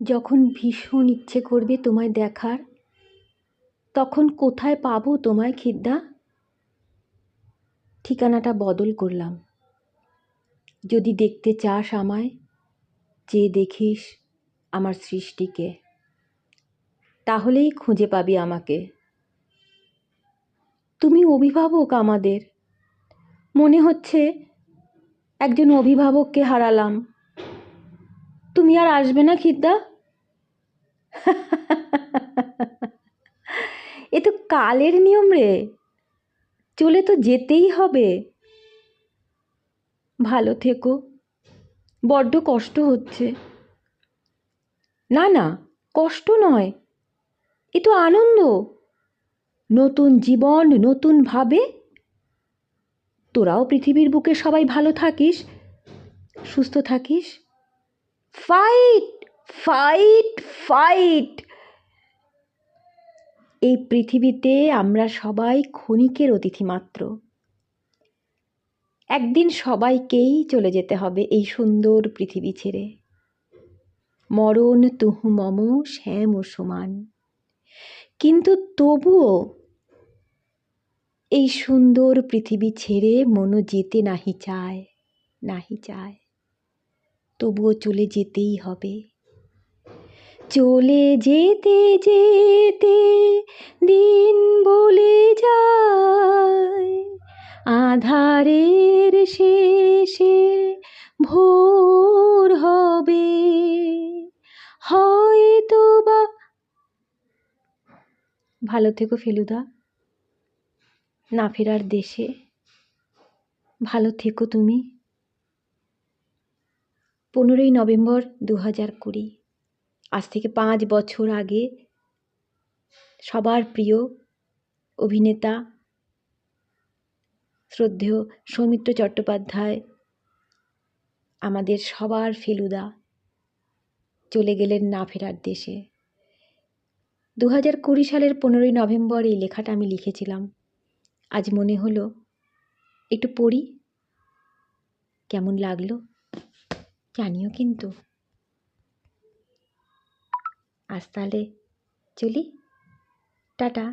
যখন ভীষণ ইচ্ছে করবে তোমায় দেখার, তখন কোথায় পাবো তোমায় খিদ্দা? ঠিকানাটা বদল করলাম। যদি দেখতে চাস আমায়, চেয়ে দেখিস আমার সৃষ্টিকে, তাহলেই খুঁজে পাবি আমাকে। তুমি অভিভাবক আমাদের, মনে হচ্ছে একজন অভিভাবককে হারালাম। তুমি আর আসবে না খিদ্দা? এ তো কালের নিয়ম রে, চলে তো যেতেই হবে। ভালো থেকো, বড্ড কষ্ট হচ্ছে। না না, কষ্ট নয়, এ তো আনন্দ। নতুন জীবন, নতুন ভাবে। তোরাও পৃথিবীর বুকে সবাই ভালো থাকিস, সুস্থ থাকিস। Fight fight fight! এই পৃথিবীতে আমরা সবাই ক্ষণিকের অতিথি মাত্র। একদিন সবাইকেই চলে যেতে হবে এই সুন্দর পৃথিবী ছেড়ে। মরণ তুহু মম শ্যাম ও সমান। কিন্তু তবুও এই সুন্দর পৃথিবী ছেড়ে মনও যেতে নাহি চায়, নাহি চায়। তবুও চলে যেতেই হবে। চলে যেতে যেতে দিন বলে যায়, আঁধারের শেষে ভোর হবে। হয়তো বা ভালো থেকো ফেলুদা, না ফেরার দেশে। ভালো থেকো তুমি। 15ই নভেম্বর 2020। আজ থেকে 5 বছর আগে সবার প্রিয় অভিনেতা শ্রদ্ধেয় সৌমিত্র চট্টোপাধ্যায়, আমাদের সবার ফেলুদা, চলে গেলেন না ফেরার দেশে। 2020 সালের 15ই নভেম্বর এই লেখাটা আমি লিখেছিলাম। আজ মনে হলো একটু পড়ি, কেমন লাগলো জানিও কিন্তু। আজ তাহলে চলি, টাটা।